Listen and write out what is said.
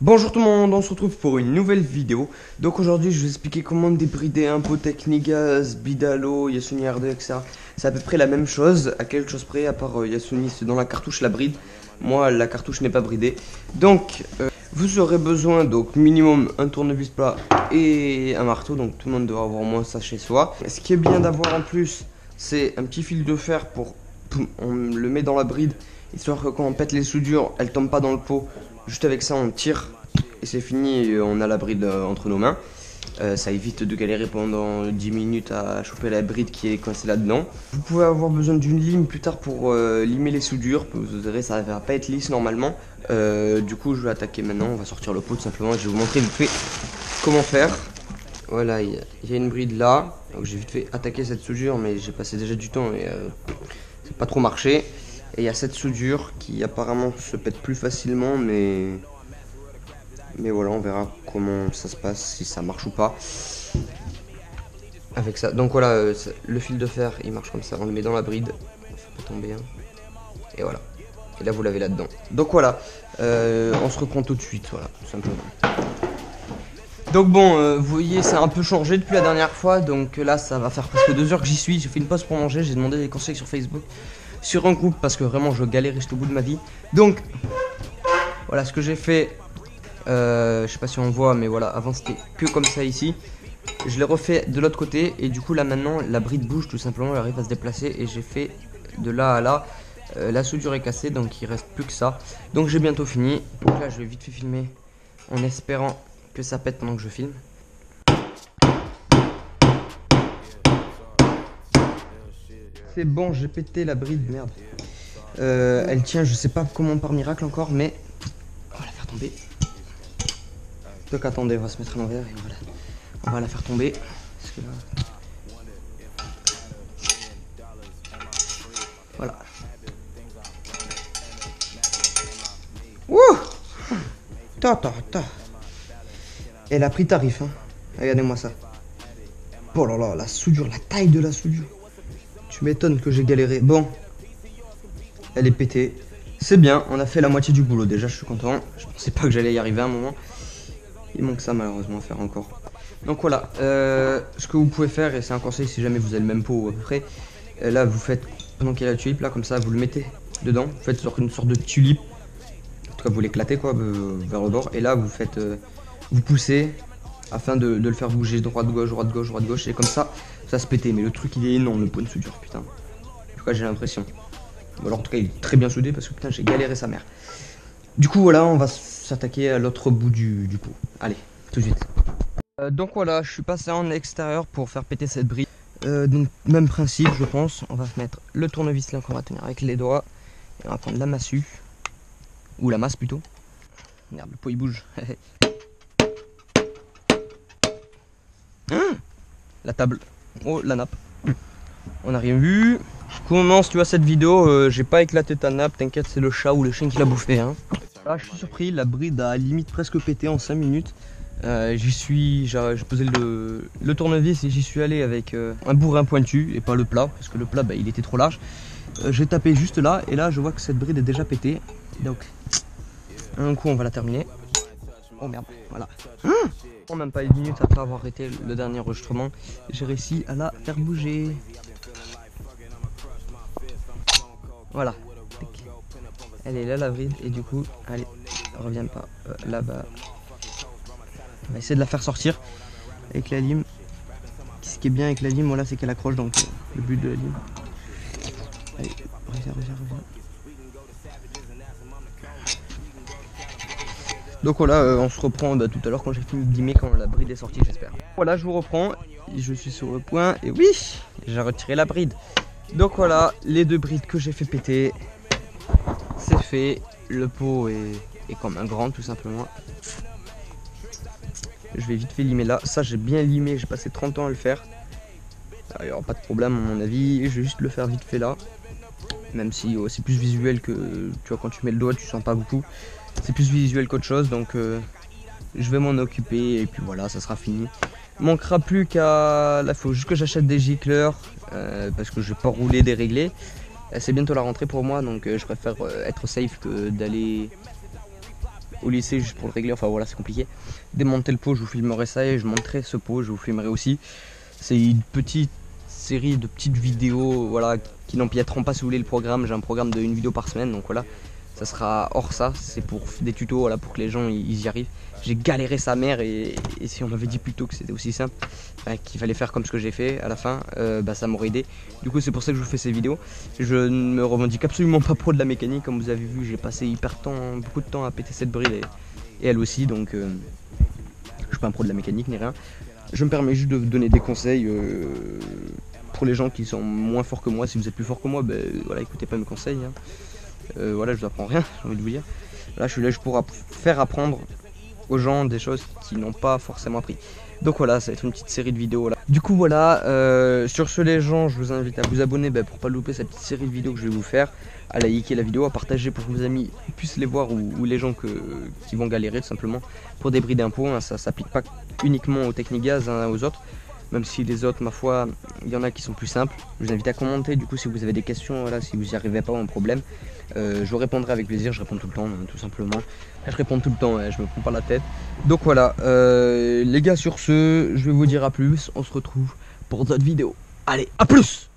Bonjour tout le monde, on se retrouve pour une nouvelle vidéo. Donc aujourd'hui je vais vous expliquer comment débrider un pot Technigas, Bidalo, Yasuni R2, etc. C'est à peu près la même chose, à quelque chose près, à part Yasuni c'est dans la cartouche la bride. Moi la cartouche n'est pas bridée. Donc vous aurez besoin donc minimum un tournevis plat et un marteau. Donc tout le monde doit avoir au moins ça chez soi. Ce qui est bien d'avoir en plus, c'est un petit fil de fer pour... On le met dans la bride, histoire que quand on pète les soudures, elles tombent pas dans le pot. Juste avec ça on tire et c'est fini, on a la bride entre nos mains. Ça évite de galérer pendant 10 minutes à choper la bride qui est coincée là-dedans. Vous pouvez avoir besoin d'une lime plus tard pour limer les soudures. Vous verrez, ça va pas être lisse normalement. Du coup je vais attaquer maintenant, on va sortir le pot tout simplement. Je vais vous montrer vite fait comment faire. Voilà, il y a une bride là. Donc j'ai vite fait attaquer cette soudure, mais j'ai passé déjà du temps et c'est pas trop marché. Et il y a cette soudure qui apparemment se pète plus facilement, mais voilà, on verra comment ça se passe, si ça marche ou pas. Avec ça, donc voilà, le fil de fer, il marche comme ça, on le met dans la bride, on fait pas tomber, hein. Et voilà. Et là, vous l'avez là-dedans. Donc voilà, on se reprend tout de suite, voilà, tout simplement. Donc bon, vous voyez, c'est un peu changé depuis la dernière fois, donc là, ça va faire presque 2 heures que j'y suis. J'ai fait une pause pour manger, j'ai demandé des conseils sur Facebook, sur un groupe, parce que vraiment, je galérais jusqu'au bout de ma vie. Donc, voilà ce que j'ai fait. Je sais pas si on voit, mais voilà, avant c'était que comme ça ici. Je l'ai refait de l'autre côté, et du coup, là maintenant, la bride bouge tout simplement, elle arrive à se déplacer, et j'ai fait de là à là. La soudure est cassée, donc il reste plus que ça. Donc j'ai bientôt fini. Donc là, je vais vite fait filmer en espérant que ça pète pendant que je filme. C'est bon, j'ai pété la bride, merde. Elle tient, je sais pas comment par miracle encore, mais on va la faire tomber. Donc attendez, on va se mettre à l'envers et voilà. On va la faire tomber. Parce que là... Voilà. Wouh! Ta. Elle a pris tarif, hein. Regardez-moi ça. Oh là là, la soudure, la taille de la soudure. Tu m'étonnes que j'ai galéré. Bon. Elle est pétée. C'est bien, on a fait la moitié du boulot. Déjà, je suis content. Je pensais pas que j'allais y arriver à un moment. Il manque ça malheureusement à faire encore. Donc voilà, ce que vous pouvez faire, et c'est un conseil si jamais vous avez le même pot à peu près. Là, vous faites, pendant qu'il y a la tulipe, là, comme ça, vous le mettez dedans. Vous faites une sorte de tulipe. En tout cas, vous l'éclatez, quoi, vers le bord. Et là, vous faites... vous poussez afin de le faire bouger droite-gauche, droite-gauche, droite-gauche. Et comme ça, ça se pétait. Mais le truc, il est énorme, le pot de soudure, putain. En tout cas, j'ai l'impression. Bon, alors, en tout cas, il est très bien soudé parce que, putain, j'ai galéré sa mère. Du coup, voilà, on va s'attaquer à l'autre bout du pot. Allez, tout de suite. Donc voilà, je suis passé en extérieur pour faire péter cette bride. Donc, même principe, je pense. On va mettre le tournevis là qu'on va tenir avec les doigts. Et on va prendre la massue. Ou la masse plutôt. Merde, le pot il bouge. La table. Oh, la nappe. On n'a rien vu. Commence, tu vois, cette vidéo. J'ai pas éclaté ta nappe, t'inquiète, c'est le chat ou le chien qui l'a bouffé, hein. Là, je suis surpris, la bride a limite presque pété en 5 minutes. J'ai posé le tournevis et j'y suis allé avec un bourrin pointu et pas le plat, parce que le plat, bah, il était trop large. J'ai tapé juste là, et là, je vois que cette bride est déjà pétée. Donc, un coup, on va la terminer. Oh merde, voilà. Même pas une minute après avoir arrêté le dernier enregistrement, j'ai réussi à la faire bouger. Voilà. Elle est là, la bride, et du coup, allez, reviens pas là-bas. On va essayer de la faire sortir avec la lime. Ce qui est bien avec la lime, voilà, c'est qu'elle accroche, donc le but de la lime. Allez, reviens. Donc voilà, on se reprend tout à l'heure quand j'ai fini de limer, quand la bride est sortie, j'espère. Voilà, je vous reprends, je suis sur le point, et oui, j'ai retiré la bride. Donc voilà, les 2 brides que j'ai fait péter, c'est fait. Le pot est comme un grand, tout simplement. Je vais vite fait limer là. Ça, j'ai bien limé, j'ai passé 30 ans à le faire. Il n'y aura pas de problème, à mon avis. Je vais juste le faire vite fait là. Même si c'est plus visuel que, tu vois, quand tu mets le doigt, tu sens pas beaucoup. C'est plus visuel qu'autre chose, donc je vais m'en occuper et puis voilà, ça sera fini. Manquera plus qu'à... Là, il faut juste que j'achète des gicleurs parce que je vais pas rouler déréglé. C'est bientôt la rentrée pour moi, donc je préfère être safe que d'aller au lycée juste pour le régler, enfin voilà c'est compliqué. Démonter le pot, je vous filmerai ça et je montrerai ce pot, je vous filmerai aussi. C'est une petite série de petites vidéos voilà, qui n'empiéteront pas si vous voulez le programme. J'ai un programme de une vidéo par semaine, donc voilà. Ça sera hors ça, c'est pour des tutos voilà, pour que les gens ils y arrivent. J'ai galéré sa mère et si on m'avait dit plus tôt que c'était aussi simple, qu'il fallait faire comme ce que j'ai fait à la fin, ça m'aurait aidé. Du coup c'est pour ça que je vous fais ces vidéos. Je ne me revendique absolument pas pro de la mécanique, comme vous avez vu j'ai passé beaucoup de temps à péter cette bride et elle aussi, donc je suis pas un pro de la mécanique ni rien. Je me permets juste de vous donner des conseils pour les gens qui sont moins forts que moi. Si vous êtes plus fort que moi, voilà, écoutez pas mes conseils. Hein. Voilà, je vous apprends rien, j'ai envie de vous dire. Là, je suis là juste pour faire apprendre aux gens des choses qui n'ont pas forcément appris. Donc voilà, ça va être une petite série de vidéos là. Du coup voilà, sur ce les gens, je vous invite à vous abonner pour pas louper cette petite série de vidéos que je vais vous faire, à liker la vidéo, à partager pour que vos amis puissent les voir ou les gens qui vont galérer tout simplement pour débrider un pot. Hein, ça s'applique pas uniquement aux Technigaz, hein, aux autres. Même si les autres, ma foi, il y en a qui sont plus simples. Je vous invite à commenter, du coup, si vous avez des questions, voilà, si vous n'y arrivez pas ou un problème. Je vous répondrai avec plaisir, je réponds tout le temps, tout simplement. Je réponds tout le temps, je me prends pas la tête. Donc voilà, les gars, sur ce, je vais vous dire à plus. On se retrouve pour d'autres vidéos. Allez, à plus!